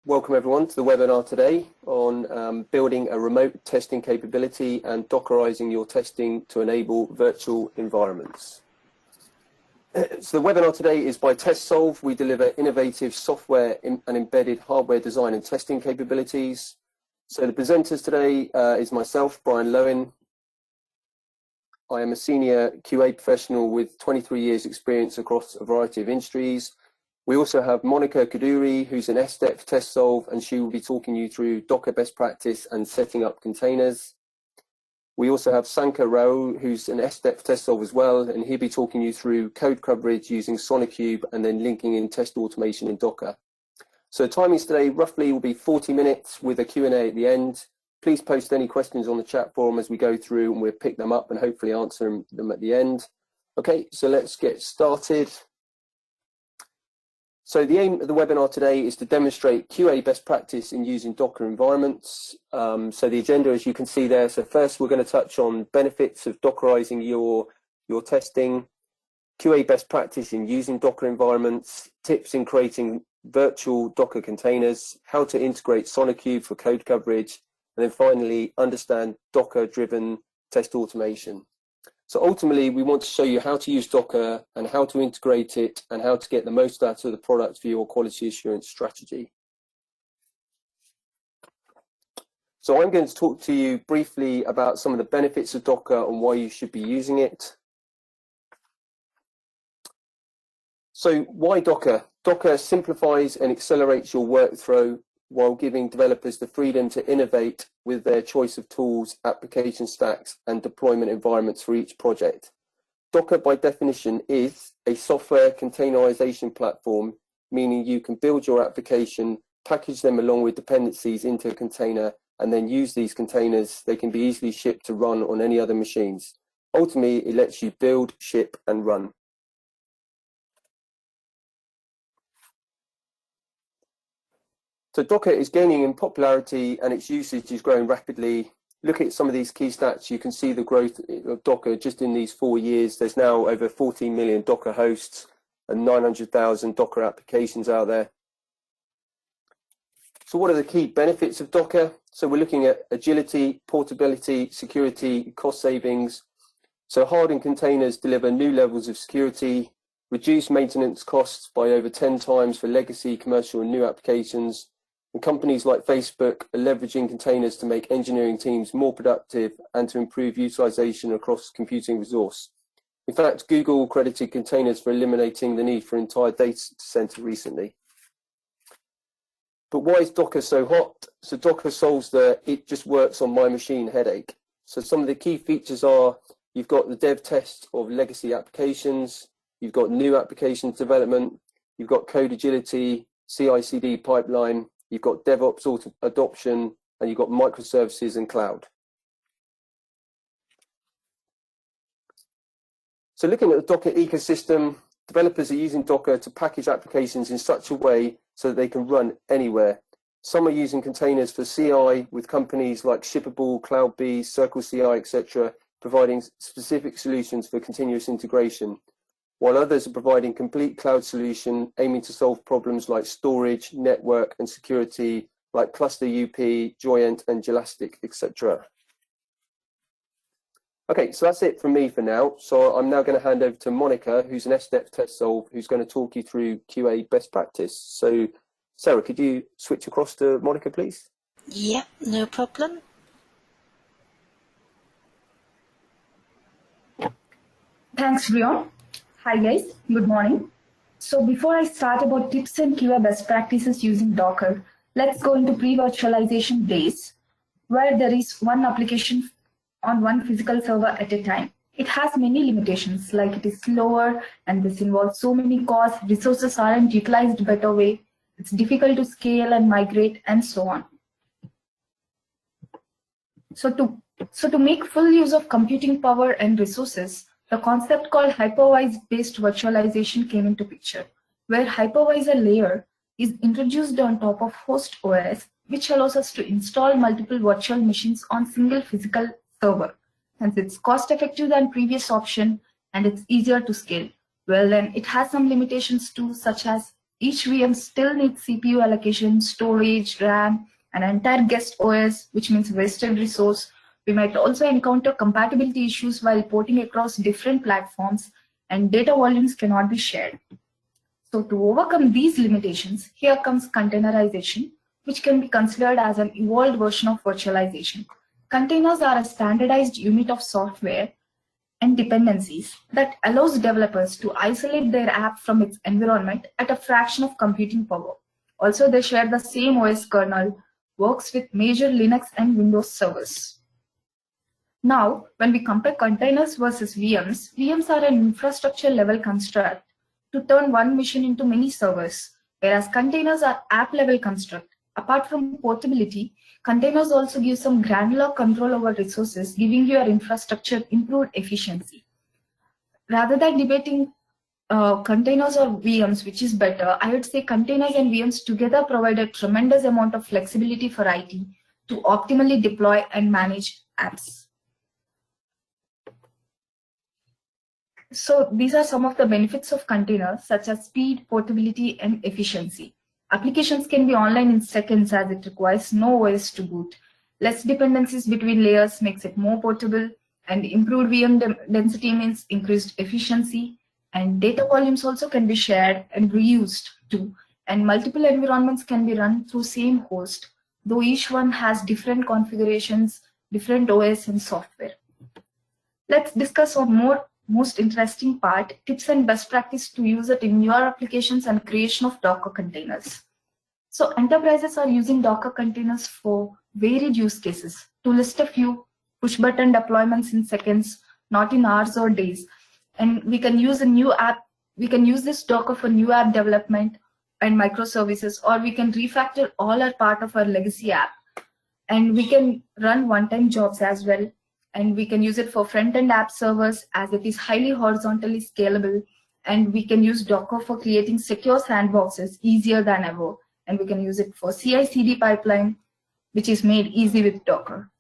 Welcome everyone to the webinar today on building a remote testing capability and Dockerizing your testing to enable virtual environments. So the webinar today is by TestSolve. We deliver innovative software and embedded hardware design and testing capabilities. So the presenters today is myself, Brian Lowen. I am a senior QA professional with 23 years experience across a variety of industries. We also have Monica Kaduri, who's an SDEP TestSolve, and she will be talking you through Docker best practice and setting up containers. We also have Sanka Rao, who's an SDEP TestSolve as well, and he'll be talking you through code coverage using SoniCube and then linking in test automation in Docker. So timings today roughly will be 40 minutes with a Q&A at the end. Please post any questions on the chat forum as we go through, and we'll pick them up and hopefully answer them at the end. Okay, so let's get started. So the aim of the webinar today is to demonstrate QA best practice in using Docker environments. So the agenda, as you can see there, so first we're going to touch on benefits of Dockerizing your testing, QA best practice in using Docker environments, tips in creating virtual Docker containers, how to integrate SoniCube for code coverage, and then finally understand Docker-driven test automation. So ultimately, we want to show you how to use Docker and how to integrate it and how to get the most out of the product for your quality assurance strategy. So I'm going to talk to you briefly about some of the benefits of Docker and why you should be using it. So why Docker? Docker simplifies and accelerates your workflow while giving developers the freedom to innovate with their choice of tools, application stacks, and deployment environments for each project. Docker, by definition, is a software containerization platform, meaning you can build your application, package them along with dependencies into a container, and then use these containers. They can be easily shipped to run on any other machines. Ultimately, it lets you build, ship, and run. So Docker is gaining in popularity and its usage is growing rapidly. Look at some of these key stats. You can see the growth of Docker just in these 4 years. There's now over 14 million Docker hosts and 900,000 Docker applications out there. So what are the key benefits of Docker? So we're looking at agility, portability, security, cost savings. So hardened containers deliver new levels of security, reduce maintenance costs by over 10 times for legacy, commercial, and new applications. And companies like Facebook are leveraging containers to make engineering teams more productive and to improve utilization across computing resource. In fact, Google credited containers for eliminating the need for an entire data center recently. But why is Docker so hot? So Docker solves the "it just works on my machine" headache. So some of the key features are you've got the dev test of legacy applications, you've got new applications development, you've got code agility, CI/CD pipeline, you've got DevOps adoption, and you've got microservices and cloud. So looking at the Docker ecosystem, developers are using Docker to package applications in such a way so that they can run anywhere. Some are using containers for CI with companies like Shippable, CloudBees, CircleCI, etc., providing specific solutions for continuous integration, while others are providing complete cloud solution aiming to solve problems like storage, network, and security, like Cluster UP, Joyent, and Jelastic, etc. Okay, so that's it from me for now. So I'm now going to hand over to Monica, who's an SDEP TestSolve, who's going to talk you through QA best practice. So Sarah, could you switch across to Monica, please? Yeah, no problem. Thanks, Brian. Hi guys, good morning. So before I start about tips and QA best practices using Docker, let's go into pre-virtualization days, where there is one application on one physical server at a time. It has many limitations, like it is slower and this involves so many costs, resources aren't utilized better way, it's difficult to scale and migrate, and so on. So to make full use of computing power and resources, the concept called hypervisor-based virtualization came into picture, where hypervisor layer is introduced on top of host OS, which allows us to install multiple virtual machines on single physical server. Hence, it's cost-effective than previous option, and it's easier to scale. Well, then it has some limitations too, such as each VM still needs CPU allocation, storage, RAM, an entire guest OS, which means wasted resource. We might also encounter compatibility issues while porting across different platforms, and data volumes cannot be shared. So to overcome these limitations, here comes containerization, which can be considered as an evolved version of virtualization. Containers are a standardized unit of software and dependencies that allows developers to isolate their app from its environment at a fraction of computing power. Also, they share the same OS kernel, works with major Linux and Windows servers. Now, when we compare containers versus VMs, VMs are an infrastructure level construct to turn one machine into many servers, whereas containers are app level construct. Apart from portability, containers also give some granular control over resources, giving your infrastructure improved efficiency. Rather than debating containers or VMs, which is better, I would say containers and VMs together provide a tremendous amount of flexibility for IT to optimally deploy and manage apps. So these are some of the benefits of containers, such as speed, portability, and efficiency. Applications can be online in seconds as it requires no OS to boot. Less dependencies between layers makes it more portable, and improved VM density means increased efficiency, and data volumes also can be shared and reused too, and multiple environments can be run through same host, though each one has different configurations, different OS and software. Let's discuss on most interesting part, tips and best practice to use it in your applications and creation of Docker containers. So enterprises are using Docker containers for varied use cases. To list a few, push button deployments in seconds, not in hours or days. And we can use a new app, we can use this Docker for new app development and microservices, or we can refactor all or part of our legacy app. And we can run one-time jobs as well. And we can use it for front-end app servers as it is highly horizontally scalable. And we can use Docker for creating secure sandboxes easier than ever. And we can use it for CI/CD pipeline, which is made easy with Docker.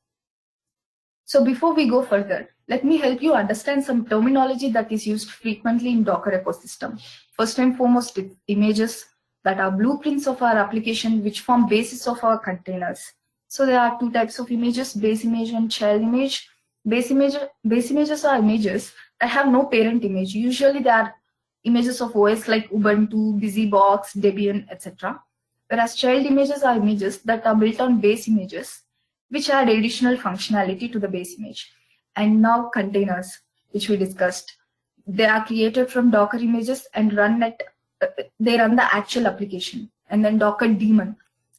So before we go further, let me help you understand some terminology that is used frequently in Docker ecosystem. First and foremost, it's images that are blueprints of our application, which form basis of our containers. So there are two types of images, base image and child image. Base images are images that have no parent image. Usually they are images of OS like Ubuntu, BusyBox, Debian, etc. Whereas child images are images that are built on base images, which add additional functionality to the base image. And now containers, which we discussed. They are created from Docker images and they run the actual application. And then Docker daemon.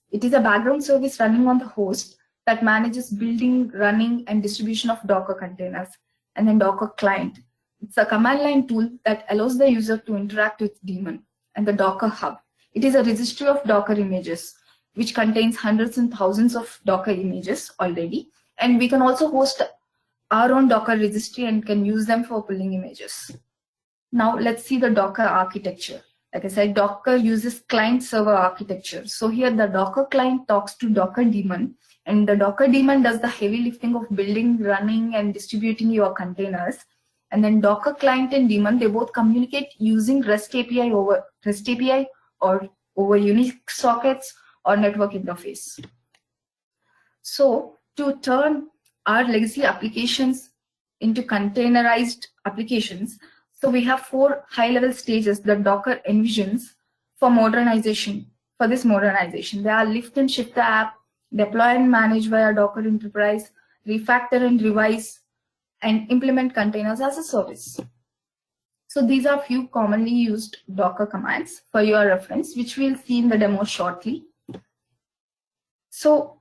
It is a background service running on the host that manages building, running, and distribution of Docker containers. And then Docker client. It's a command line tool that allows the user to interact with daemon. And the Docker hub. It is a registry of Docker images, which contains hundreds and thousands of Docker images already. And we can also host our own Docker registry and can use them for pulling images. Now let's see the Docker architecture. Like I said, Docker uses client-server architecture. So here the Docker client talks to Docker daemon, and the Docker daemon does the heavy lifting of building, running, and distributing your containers. And then Docker client and daemon, they both communicate using REST API or over Unix sockets or network interface. So to turn our legacy applications into containerized applications, so we have 4 high-level stages that Docker envisions for modernization. For this modernization, they are lift and shift the app, deploy and manage via Docker Enterprise, refactor and revise, and implement containers as a service. So these are few commonly used Docker commands for your reference, which we'll see in the demo shortly. So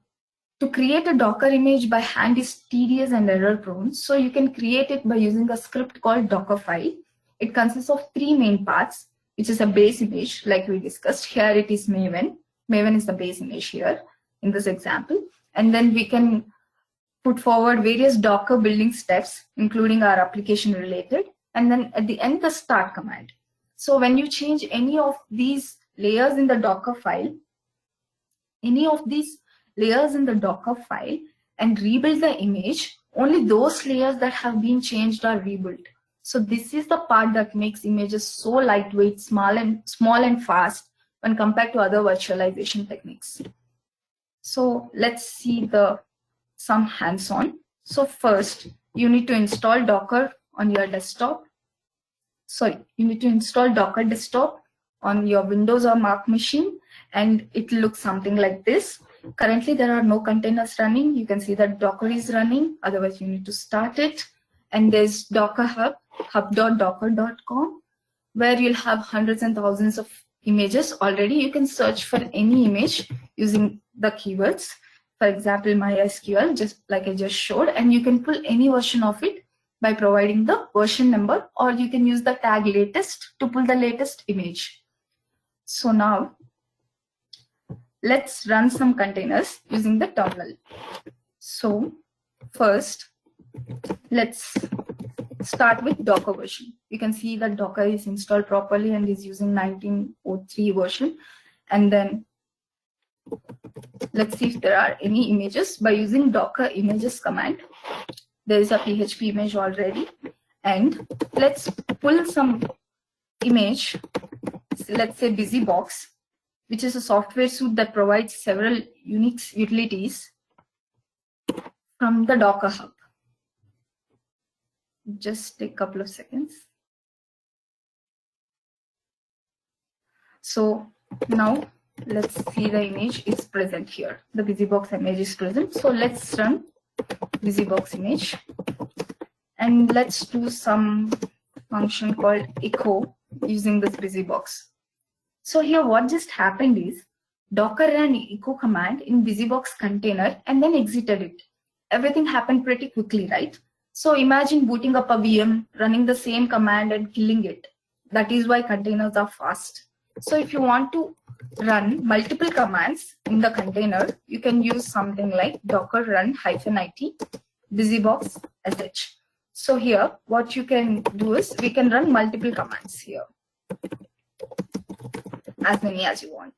to create a Docker image by hand is tedious and error prone. So you can create it by using a script called Dockerfile. It consists of 3 main parts, which is a base image, like we discussed. Here it is Maven. Maven is the base image here in this example. And then we can put forward various Docker building steps, including our application related. And then at the end, the start command. So when you change any of these layers in the Docker file, and rebuild the image, only those layers that have been changed are rebuilt. So this is the part that makes images so lightweight, small and fast, when compared to other virtualization techniques. So let's see some hands-on. So first, you need to install Docker on your desktop. You need to install Docker desktop on your Windows or Mac machine, and it looks something like this. Currently, there are no containers running. You can see that Docker is running. Otherwise, you need to start it. And there's Docker Hub, hub.docker.com, where you'll have hundreds and thousands of images already. You can search for any image using the keywords. For example, MySQL, just like I just showed, and you can pull any version of it by providing the version number, or you can use the tag latest to pull the latest image. So now, let's run some containers using the terminal. So first, let's start with Docker version. You can see that Docker is installed properly and is using 1903 version. And then let's see if there are any images by using Docker images command. There is a PHP image already. And let's pull some image, let's say BusyBox, which is a software suite that provides several Unix utilities from the Docker Hub. Just take a couple of seconds. So now let's see the image is present here. The BusyBox image is present. So let's run BusyBox image. And let's do some function called echo using this BusyBox. So here what just happened is Docker ran echo command in BusyBox container and then exited it. Everything happened pretty quickly, right? So imagine booting up a VM, running the same command and killing it. That is why containers are fast. So if you want to run multiple commands in the container, you can use something like docker run -it busybox sh. So here, what you can do is we can run multiple commands here, as many as you want.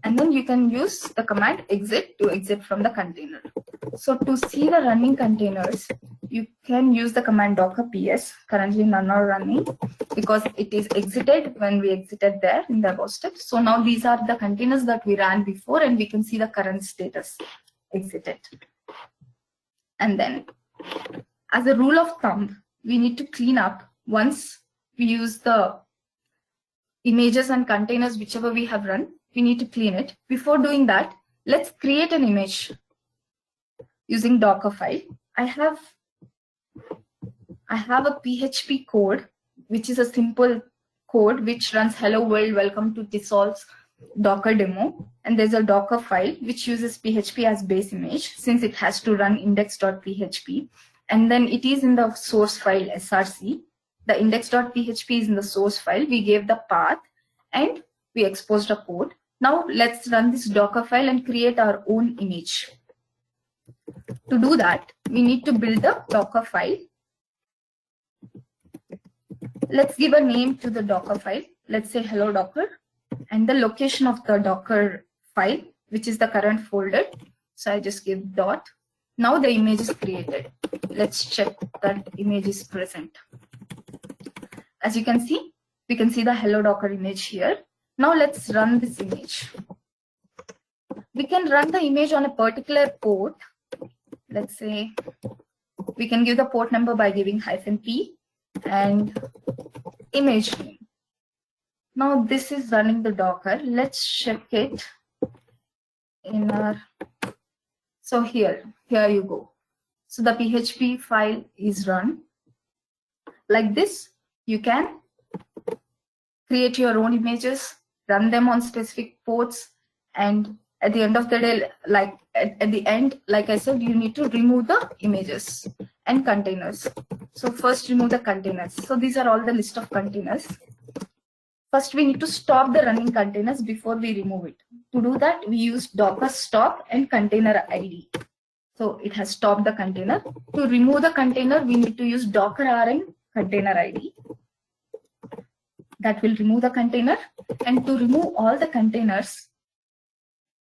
And then you can use the command exit to exit from the container. So to see the running containers, you can use the command docker ps. Currently none are running because it is exited when we exited there in the above step. So now these are the containers that we ran before, and we can see the current status exited. And then as a rule of thumb, we need to clean up once we use the images and containers, whichever we have run, we need to clean it. Before doing that, let's create an image using Dockerfile. I have a PHP code, which is a simple code which runs hello world, welcome to Tissol's Docker demo. And there's a Docker file which uses PHP as base image, since it has to run index.php. And then it is in the source file src. The index.php is in the source file. We gave the path and we exposed a code. Now let's run this Docker file and create our own image. To do that, we need to build the Docker file. Let's give a name to the Docker file. Let's say hello Docker, and the location of the Docker file, which is the current folder. So I just give dot. Now the image is created. Let's check that image is present. As you can see, we can see the hello Docker image here. Now let's run this image. We can run the image on a particular port. Let's say we can give the port number by giving -p and image name. Now this is running the Docker. Let's check it in our, so here you go. So the PHP file is run. Like this, you can create your own images, run them on specific ports, and at the end of the day, like at the end, like I said, you need to remove the images and containers. So first remove the containers. So these are all the list of containers. First, we need to stop the running containers before we remove it. To do that, we use docker stop and container ID. So it has stopped the container. To remove the container, we need to use docker rn container ID. That will remove the container. And to remove all the containers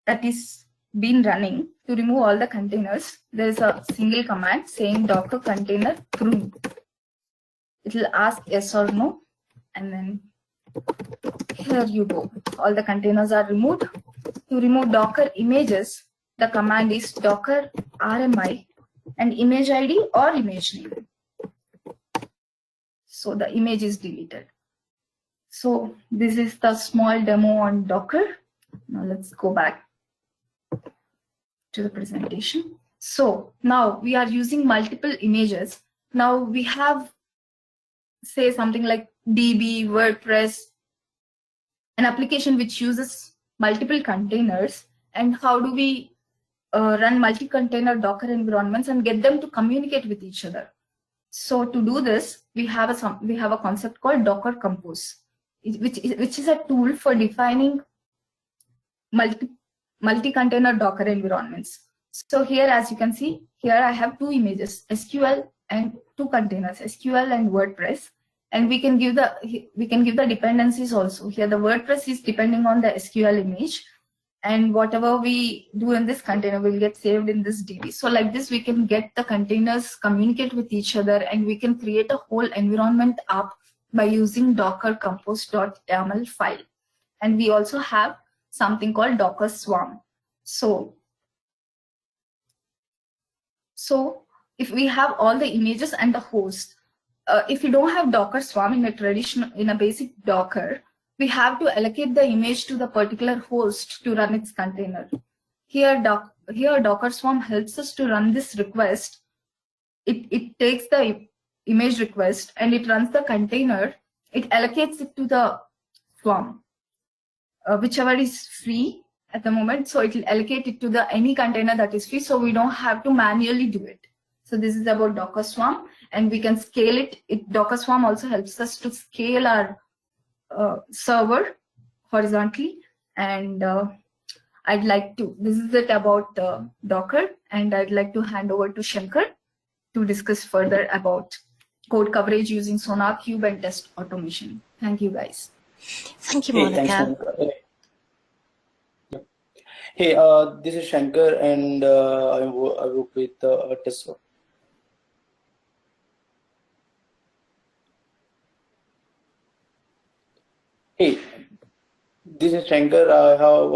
that is been running, to remove all the containers, there is a single command saying docker container prune. It will ask yes or no, and then Here you go. All the containers are removed. To remove Docker images, the command is docker rmi and image ID or image name. So the image is deleted. So this is the small demo on Docker. Now let's go back to the presentation. So now we are using multiple images. Now we have, say, something like DB, WordPress, an application which uses multiple containers. And how do we run multi-container Docker environments and get them to communicate with each other? So to do this, we have a concept called Docker Compose, which is a tool for defining multi-container Docker environments. So here, as you can see, here I have two images, SQL and two containers, SQL and WordPress. And we can give the dependencies also. Here the WordPress is depending on the SQL image, and whatever we do in this container will get saved in this DB. So like this, we can get the containers communicate with each other, and we can create a whole environment app by using docker compose.yaml file. And we also have something called Docker Swarm. So if we have all the images and the host, if you don't have Docker Swarm in a basic Docker, we have to allocate the image to the particular host to run its container. Here Docker Swarm helps us to run this request. It takes the image request and it runs the container. It allocates it to the swarm, whichever is free at the moment. So it will allocate it to any container that is free, so we don't have to manually do it. So this is about Docker Swarm, and we can scale it. Docker Swarm also helps us to scale our server horizontally. And this is it about Docker, and I'd like to hand over to Shankar to discuss further about code coverage using SonarQube and test automation. Thank you, guys. Thank you, Monica. Hey, thanks, Monica. Hey, this is Shankar, and I work with Tesla. Hey, this is Shankar. I have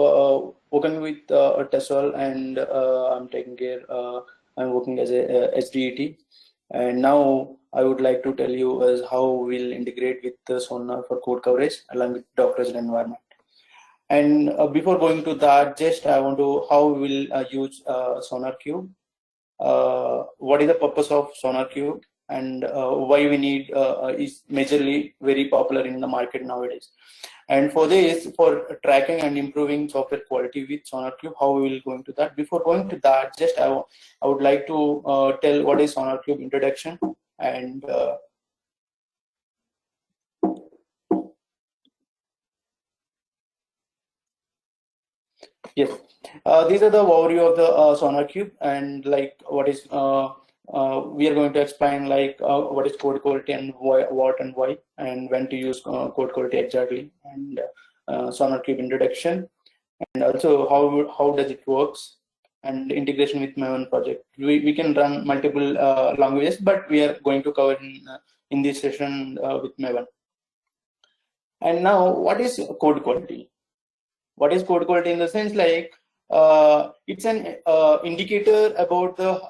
working with Tesla, and I'm taking care. I'm working as a SDET, and now I would like to tell you as how we'll integrate with the Sonar for code coverage along with Docker's environment. And before going to that, just I want to how we will use SonarQube. What is the purpose of SonarQube, and why we need is majorly very popular in the market nowadays. And for this, for tracking and improving software quality with SonarQube, how we will go into that. Before going to that, just I would like to tell what is SonarQube introduction. And yes, these are the overview of the SonarQube, and like what is we are going to explain like what is code quality and what and why, and when to use code quality exactly, and SonarQube introduction, and also how does it works, and integration with Maven project. We can run multiple languages, but we are going to cover in this session with Maven. And now, what is code quality? What is code quality in the sense like it's an indicator about the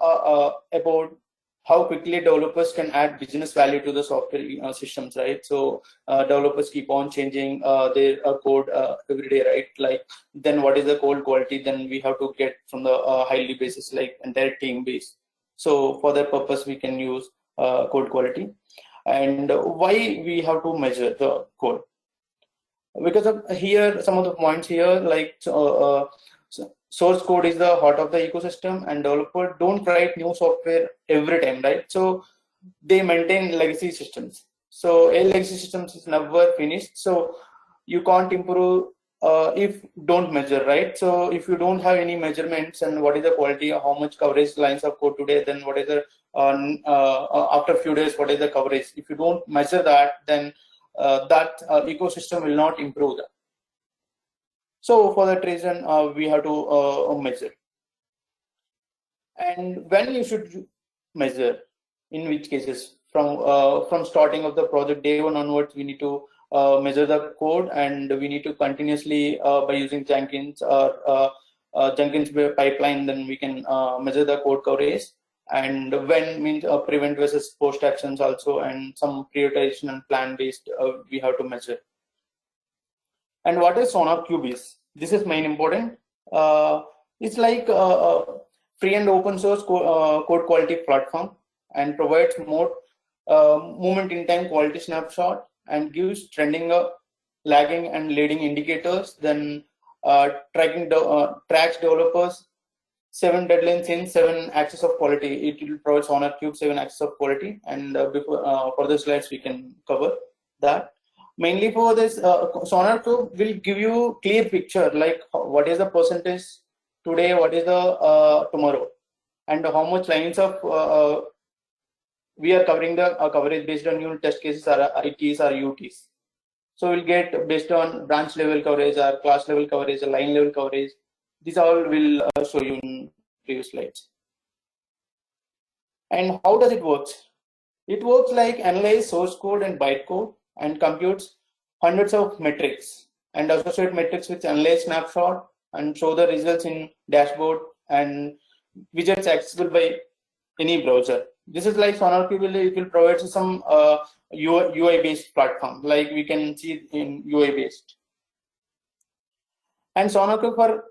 about how quickly developers can add business value to the software systems, right? So developers keep on changing their code every day, right? Like then what is the code quality? Then we have to get from the highly basis, like entire team base. So for that purpose, we can use code quality. And why we have to measure the code? Because of here, some of the points here, like source code is the heart of the ecosystem, and developers don't write new software every time, right? So they maintain legacy systems. So a legacy systems is never finished. So you can't improve if don't measure, right? So if you don't have any measurements, and what is the quality, how much coverage lines of code today, then what is the after a few days, what is the coverage? If you don't measure that, then that ecosystem will not improve that. So for that reason, we have to measure. And when you should measure, in which cases? From starting of the project day one onwards, we need to measure the code, and we need to continuously by using Jenkins or Jenkins pipeline, then we can measure the code coverage. And when means prevent versus post actions also, and some prioritization and plan based we have to measure. And what is SonarQube is? This is main important. It's like free and open source code quality platform, and provides more moment in time quality snapshot, and gives trending, lagging and leading indicators. Then tracks developers 7 deadlines in 7 axes of quality. It will provide SonarQube 7 axes of quality, and before further slides we can cover that. Mainly for this, SonarQube will give you clear picture, like what is the percentage today, what is the tomorrow, and how much lines of we are covering the coverage based on unit test cases or ITs or UTs. So we'll get based on branch level coverage or class level coverage or line level coverage. These all will show you in previous slides. And how does it work? It works like analyze source code and bytecode, and computes hundreds of metrics and associate metrics with analyze snapshot, and show the results in dashboard and widgets accessible by any browser. This is like SonarQube it will provide some UI based platform, like we can see in UI based. And SonarQube, for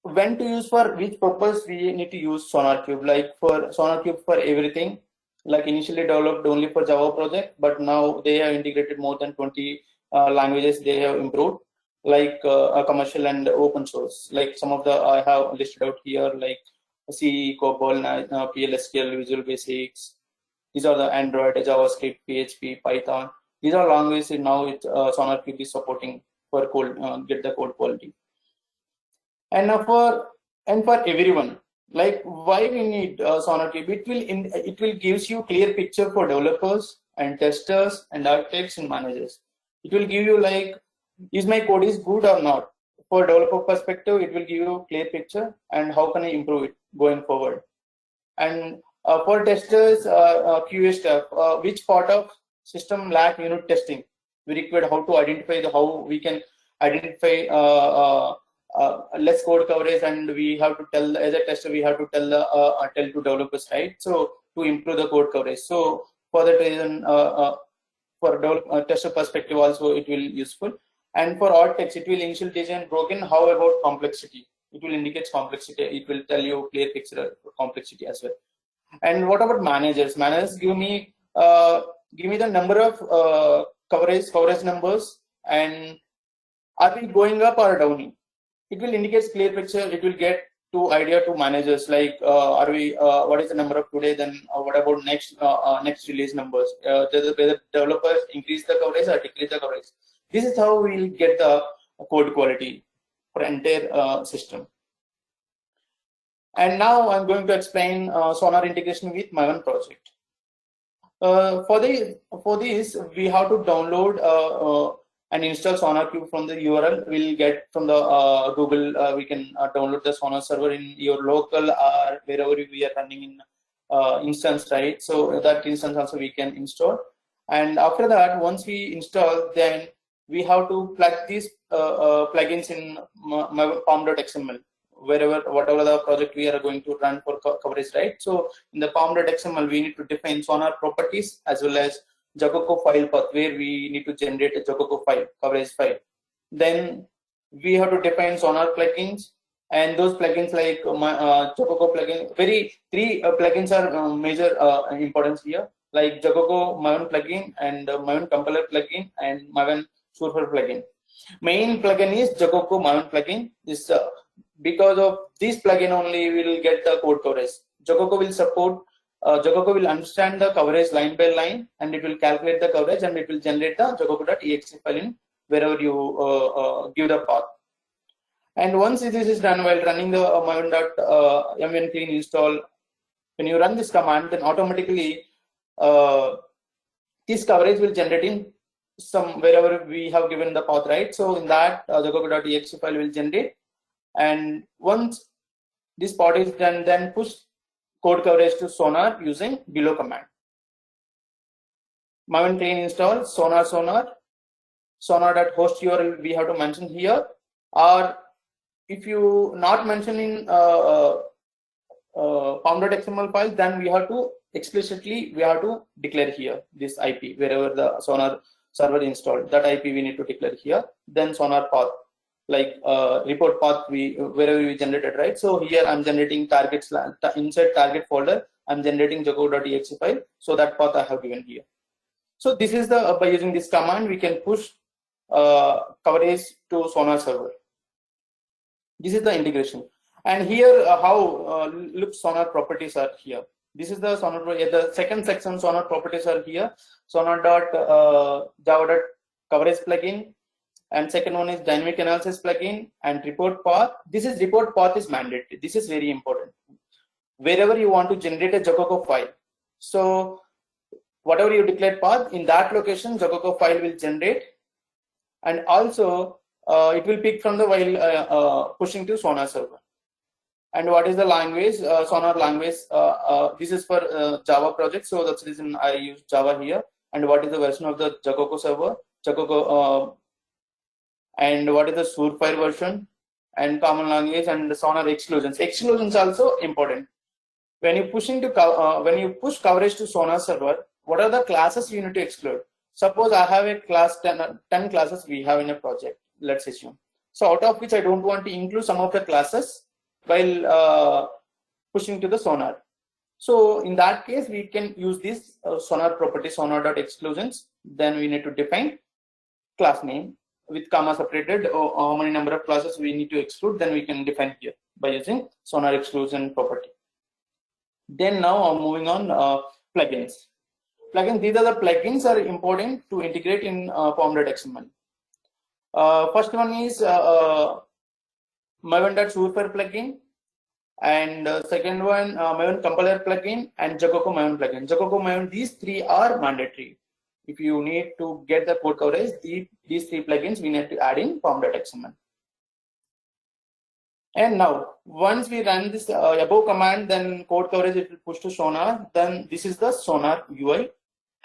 when to use, for which purpose we need to use SonarQube. Like for SonarQube for everything, like initially developed only for Java project, but now they have integrated more than 20 languages. They have improved, like commercial and open source. Like some of the I have listed out here, like C, COBOL, PLSQL, Visual Basics. These are the Android, JavaScript, PHP, Python. These are languages now SonarQube is supporting for code, get the code quality. And for everyone, like why we need SonarQube? It will gives you clear picture for developers and testers and architects and managers. It will give you like, is my code is good or not? For developer perspective, it will give you a clear picture, and how can I improve it going forward. And for testers, QA staff, which part of system lack unit testing we require, how to identify how we can identify less code coverage, and we have to tell, as a tester we have to tell to developers, right? So to improve the code coverage. So for that reason, for tester perspective also it will useful. And for architects, it will initial design broken. How about complexity? It will indicate complexity. It will tell you clear picture of complexity as well. And what about managers? Managers give me the number of coverage numbers, and are we going up or down? It will indicate clear picture. It will get to idea to managers, like are we what is the number of today, then what about next release numbers, whether developers increase the coverage or decrease the coverage. This is how we will get the code quality for entire system. And now I'm going to explain Sonar integration with Maven project. For this, we have to download and install SonarQube from the URL we'll get from the Google. We can download the Sonar server in your local or wherever we are running in instance, right? So that instance also we can install. And after that, once we install, then we have to plug these plugins in pom.xml, whatever the project we are going to run for coverage, right? So in the pom.xml, we need to define Sonar properties as well as Jacoco file path, where we need to generate a Jacoco file, coverage file. Then we have to define Sonar plugins, and those plugins like Jacoco plugin. Three plugins are major importance here, like Jacoco Maven plugin and Maven compiler plugin and Maven surfer plugin. Main plugin is Jacoco Maven plugin. This because of this plugin only we will get the code coverage. Jacoco will support. Jacoco will understand the coverage line by line, and it will calculate the coverage, and it will generate the Jacoco.exe file in wherever you give the path. And once this is done, while running the maven.mven clean install, when you run this command, then automatically this coverage will generate in some wherever we have given the path, right? So in that Jacoco.exe file will generate, and once this part is done, then push code coverage to Sonar using below command. Maven clean install sonar sonar.host URL we have to mention here, or if you not mention in pom.xml file, then we have to explicitly declare here this IP wherever the Sonar server installed. That IP we need to declare here. Then Sonar path, like report path wherever we generated, right? So here I'm generating targets inside target folder. I'm generating jacoco.exe file. So that path I have given here. So this is the by using this command we can push coverage to Sonar server. This is the integration. And here how look Sonar properties are here. This is the Sonar, the second section Sonar properties are here. Sonar.java.coverage plugin, and second one is dynamic analysis plugin and report path. This is report path is mandatory. This is very important. Wherever you want to generate a Jacoco file, so whatever you declare path, in that location Jacoco file will generate, and also it will pick from the while pushing to Sonar server. And what is the language? Sonar language. This is for Java project, so that's the reason I use Java here. And what is the version of the Jacoco server? Jacoco, and what is the Surefire version? And common language and the Sonar exclusions. Exclusions also important. When you push coverage to Sonar server, what are the classes you need to exclude? Suppose I have a class 10 classes we have in a project. Let's assume. So out of which I don't want to include some of the classes while pushing to the Sonar. So in that case, we can use this Sonar property, sonar.exclusions. Then we need to define class name with comma separated, or how many number of classes we need to exclude. Then we can define here by using Sonar exclusion property. Then now I'm moving on plugins. These are the plugins are important to integrate in pom.xml. First one is Maven.Surefire plugin, and second one Maven compiler plugin and Jacoco Maven plugin. Jacoco Maven, these three are mandatory. If you need to get the code coverage, these three plugins we need to add in pom.xml. And now once we run this above command, then code coverage it will push to Sonar. Then this is the Sonar UI,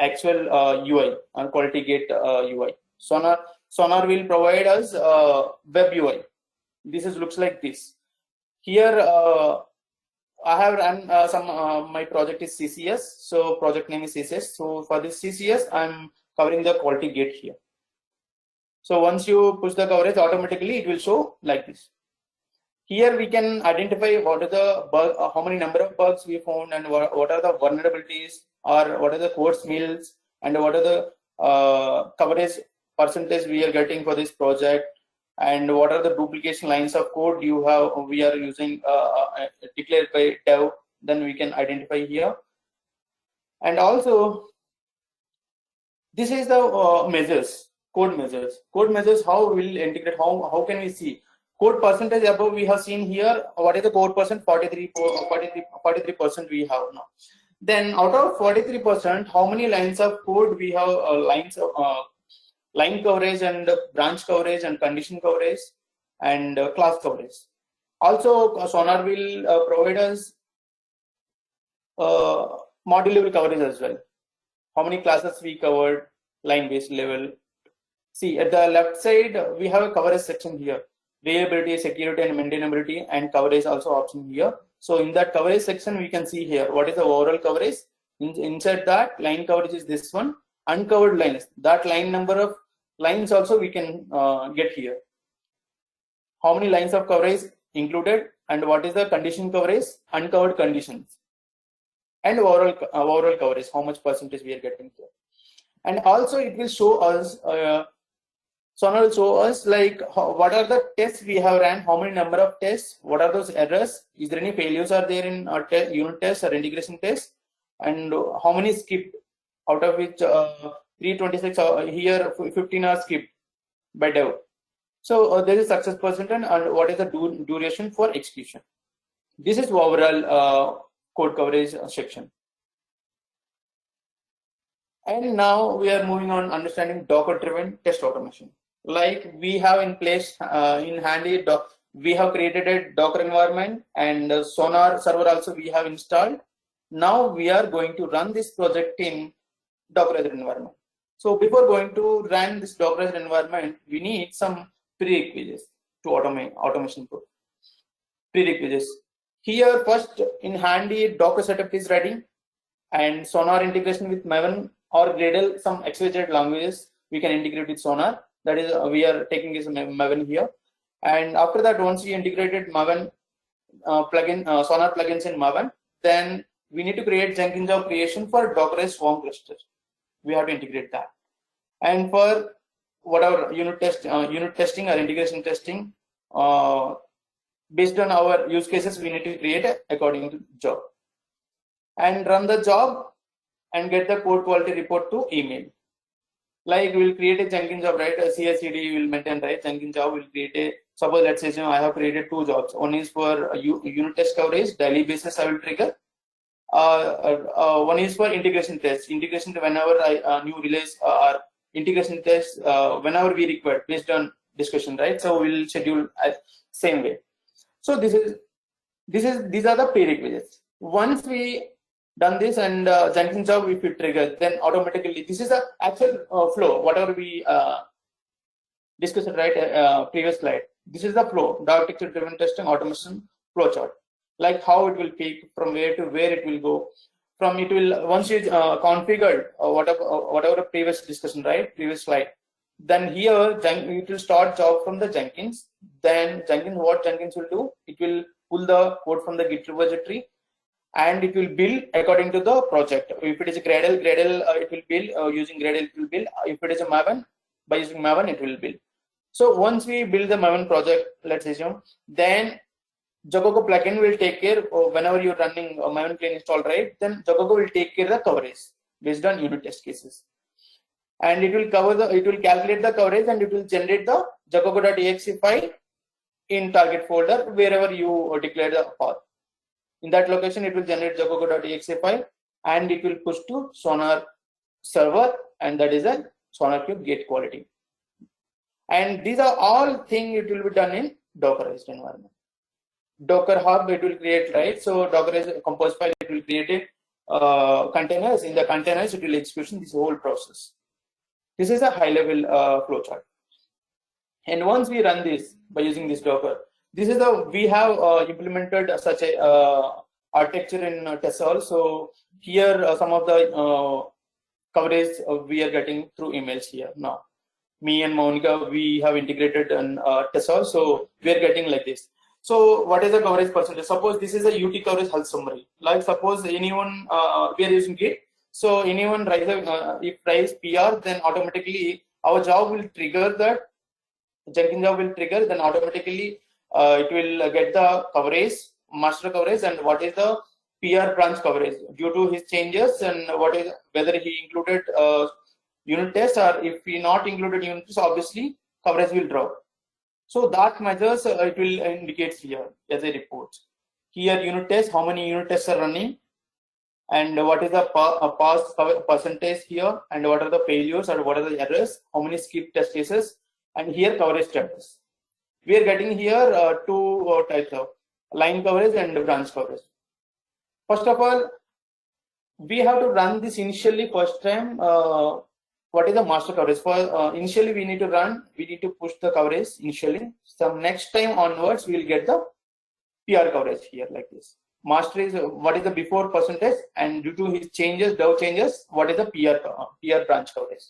actual UI and quality gate UI. Sonar will provide us web UI. This looks like this. Here I have run my project is CCS, so project name is CCS. So for this CCS, I'm covering the quality gate here. So once you push the coverage, automatically it will show like this. Here we can identify what are the bug, how many number of bugs we found, and what are the vulnerabilities, or what are the code smells, and what are the coverage percentage we are getting for this project, and what are the duplication lines of code we are using declared by dev. Then we can identify here. And also this is the code measures. How will integrate, how can we see code percentage above we have seen here. What is the code percent? 43% we have now. Then out of 43%, how many lines of code we have? Line coverage and branch coverage and condition coverage and class coverage. Also Sonar will provide us module level coverage as well. How many classes we covered, line based level. See at the left side we have a coverage section here. Reliability, security and maintainability, and coverage also option here. So in that coverage section we can see here what is the overall coverage. Inside that, line coverage is this one. Uncovered lines, that line number of lines also we can get here. How many lines of coverage included, and what is the condition coverage, uncovered conditions, and overall coverage, how much percentage we are getting here. And also it will show us, Sonar will show us like what are the tests we have ran, how many number of tests, what are those errors, is there any failures are there in our unit tests or integration tests, and how many skipped, out of which 326 here 15 are skipped by dev. So there is success percentage and what is the duration for execution. This is overall code coverage section. And now we are moving on understanding Docker driven test automation. Like we have in place in handy, we have created a Docker environment, and Sonar server also we have installed. Now we are going to run this project in Docker environment. So before going to run this Dockerized environment, we need some prerequisites to automation prerequisites. Here, first in handy Docker setup is ready, and Sonar integration with Maven or Gradle, some XYZ languages we can integrate with Sonar. That is, we are taking this Maven here. And after that, once we integrated Maven Sonar plugins in Maven, then we need to create Jenkins job creation for Dockerized Swarm cluster. We have to integrate that. And for whatever unit testing or integration testing, based on our use cases, we need to create according to job. And run the job and get the code quality report to email. Like we'll create a Jenkins job, right? A CI/CD will maintain, right? Jenkins job will create a, suppose let's say I have created 2 jobs. One is for unit test coverage, daily basis I will trigger. One is for integration test. Integration whenever new release or integration test whenever we require based on discussion, right? So we'll schedule same way. So these are the prerequisites. Once we done this and Jenkins job if you trigger, then automatically this is the actual flow, whatever we discussed, right? Previous slide. This is the flow, architecture driven testing automation flow chart. Like how it will peak, from where to where it will go. From it will, once you configured whatever previous discussion, right? Previous slide. Then here it will start job from the Jenkins. Then what Jenkins will do? It will pull the code from the Git repository, and it will build according to the project. If it is a Gradle, it will build using Gradle. It will build. If it is a Maven, by using Maven, it will build. So once we build the Maven project, let's assume, then Jacogo plugin will take care whenever you're running a Maven plugin install, right? Then Jacogo will take care of the coverage based on unit test cases, and it will calculate the coverage, and it will generate the Jacogo.exe file in target folder wherever you declare the path. In that location, it will generate Jacogo.exe file, and it will push to Sonar server, and that is a SonarQube gate quality. And these are all things it will be done in Dockerized environment. Docker Hub it will create, right? So Dockerized compose file it will create a containers. In the containers it will execute this whole process. This is a high level flow chart. And once we run this by using this Docker, this is the we have implemented such a architecture in Tessol. So here some of the coverage we are getting through emails here now. Me and Monica, we have integrated in Tessol, so we are getting like this. So what is the coverage percentage? Suppose this is a UT coverage health summary. Like suppose anyone, we are using Git. So anyone if rise PR, then automatically our job will trigger that. Jenkins job will trigger, then automatically it will get the coverage, master coverage, and what is the PR branch coverage due to his changes, and what is whether he included unit test, or if he not included unit test, obviously coverage will drop. So that measures it will indicate here as a report. Here unit test, how many unit tests are running, and what is the pass percentage here, and what are the failures or what are the errors, how many skip test cases, and here coverage status. We are getting here 2 types of line coverage and branch coverage. First of all, we have to run this initially first time. What is the master coverage? For initially we need to push the coverage initially. Some next time onwards we will get the PR coverage here like this. Master is what is the before percentage, and due to his changes, DAO changes, what is the PR branch coverage.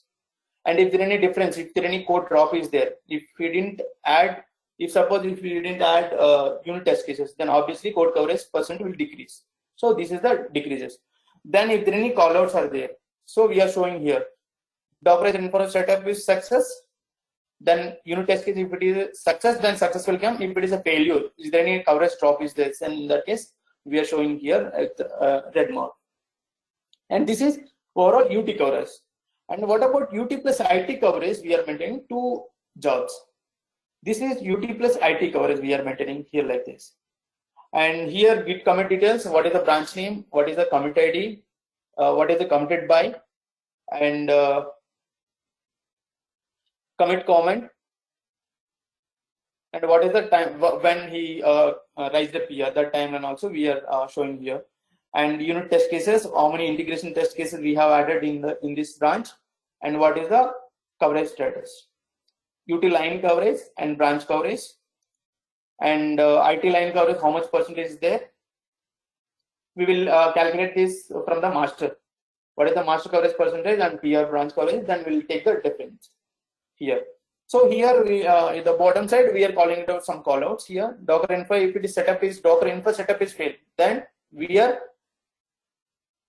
And if there any difference, if there any code drop is there, if we didn't add, if we didn't add unit test cases, then obviously code coverage percent will decrease. So this is the decreases. Then if there any callouts are there, so we are showing here. Dockerized environment setup is success, then unit test case, if it is success, then success will come. If it is a failure, is there any coverage drop is there, and in that case we are showing here at red mark. And this is overall UT coverage. And what about UT plus IT coverage? We are maintaining 2 jobs. This is UT plus IT coverage we are maintaining here like this. And here git commit details, what is the branch name, what is the commit ID, what is the committed by, and commit comment, and what is the time when he raised the PR, that time, and also we are showing here. And unit test cases, how many integration test cases we have added in this branch, and what is the coverage status. UT line coverage and branch coverage, and IT line coverage, how much percentage is there. We will calculate this from the master. What is the master coverage percentage and PR branch coverage, then we will take the difference here. So here we at the bottom side we are calling it out some callouts here. Docker info, if it is setup is Docker info setup is failed, then we are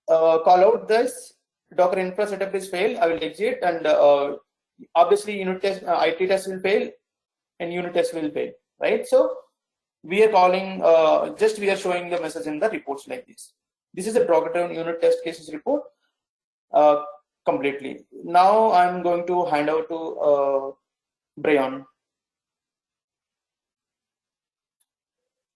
call out this Docker info setup is failed. I will exit, and obviously unit test, IT test will fail, and unit test will fail, right? So we are calling just we are showing the message in the reports like this. This is a Docker unit test cases report completely. Now I'm going to hand over to Brian.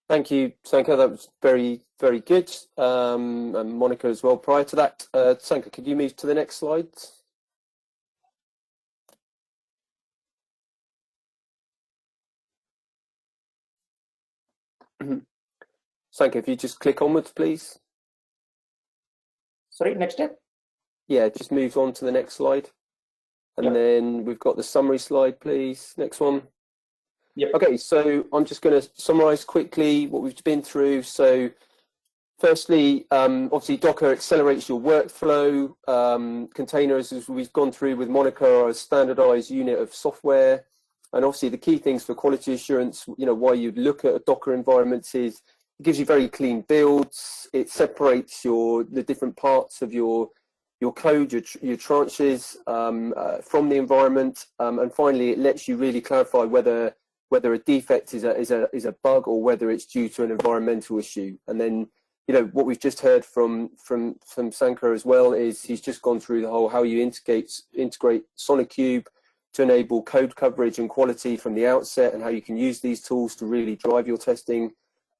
Thank you, Sanka. That was very, very good. And Monica as well. Prior to that, Sanka, could you move to the next slide? Sanka, if you just click onwards, please. Sorry, next step. Yeah, just move on to the next slide. And then we've got the summary slide, please. Next one. Yep. Okay, so I'm just going to summarize quickly what we've been through. So firstly, obviously Docker accelerates your workflow. Containers, as we've gone through with Monica, are a standardized unit of software. And obviously the key things for quality assurance, why you'd look at a Docker environment is it gives you very clean builds. It separates the different parts of your code, your tranches from the environment, and finally, it lets you really clarify whether a defect is a bug or whether it's due to an environmental issue. And then, what we've just heard from Sanka as well is he's just gone through the whole how you integrate SonarQube to enable code coverage and quality from the outset, and how you can use these tools to really drive your testing.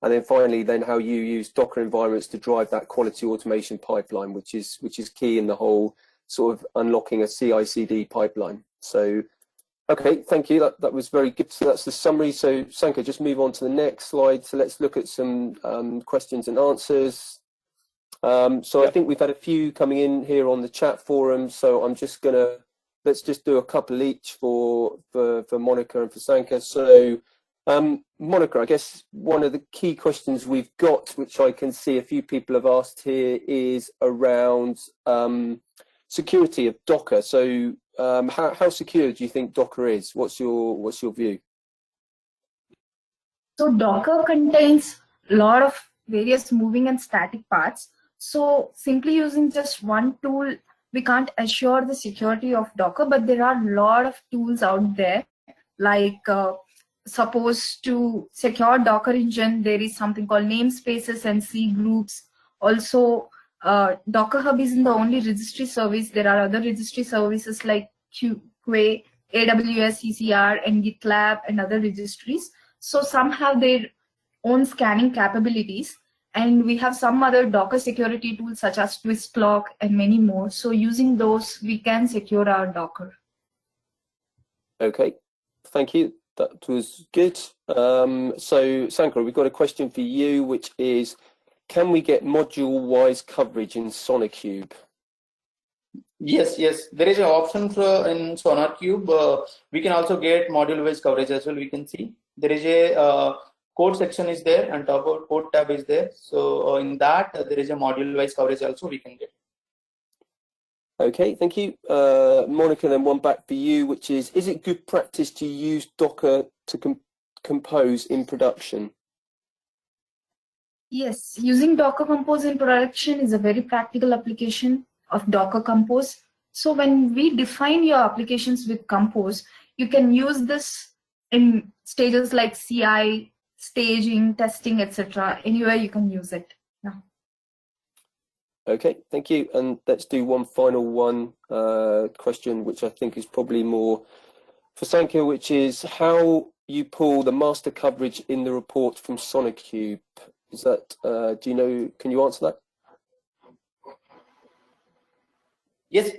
And then finally, how you use Docker environments to drive that quality automation pipeline, which is key in the whole sort of unlocking a CI/CD pipeline. So, okay, thank you. That was very good. So that's the summary. So Sanka, just move on to the next slide. So let's look at some questions and answers. I think we've had a few coming in here on the chat forum. So I'm just let's just do a couple each for Monica and for Sanka. So. Monica, I guess one of the key questions we've got, which I can see a few people have asked here, is around security of Docker. So how secure do you think Docker is? What's your view? So Docker contains a lot of various moving and static parts. So simply using just one tool, we can't assure the security of Docker, but there are a lot of tools out there, like suppose to secure Docker engine, there is something called namespaces and C groups. Also, Docker Hub isn't the only registry service. There are other registry services like QA, AWS, ECR, and GitLab, and other registries. So some have their own scanning capabilities, and we have some other Docker security tools such as Twistlock and many more. So using those, we can secure our Docker. Okay, thank you. That was good. So Sanka, we've got a question for you, which is, can we get module-wise coverage in SonarQube? Yes. There is an option in SonarQube. We can also get module-wise coverage as well. We can see there is a code section is there, and top of code tab is there. So in that there is a module-wise coverage also we can get. Okay, thank you. Monica, then one back for you, which is it good practice to use Docker to compose in production? Yes, using Docker Compose in production is a very practical application of Docker Compose. So when we define your applications with Compose, you can use this in stages like CI, staging, testing, etc. Anywhere you can use it. Yeah. Okay, thank you. And let's do one final question, which I think is probably more for Sanka, which is how you pull the master coverage in the report from SonarQube. Is that, do you know, can you answer that? Yes.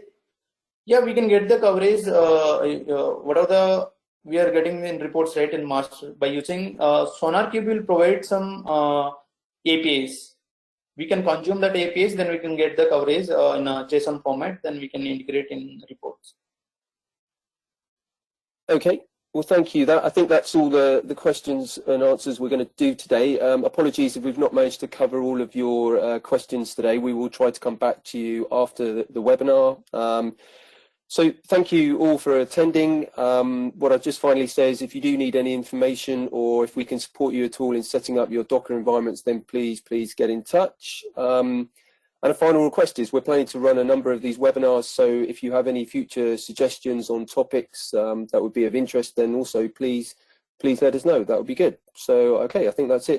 Yeah, we can get the coverage, whatever we are getting in reports, right, in master by using SonarQube will provide some APIs. We can consume that APIs, then we can get the coverage in a JSON format, then we can integrate in reports. Okay. Well, thank you. I think that's all the questions and answers we're going to do today. Apologies if we've not managed to cover all of your questions today. We will try to come back to you after the webinar. So thank you all for attending. What I'll just finally say is if you do need any information or if we can support you at all in setting up your Docker environments, then please get in touch. And a final request is we're planning to run a number of these webinars, so if you have any future suggestions on topics that would be of interest, then also please let us know. That would be good. So, okay, I think that's it.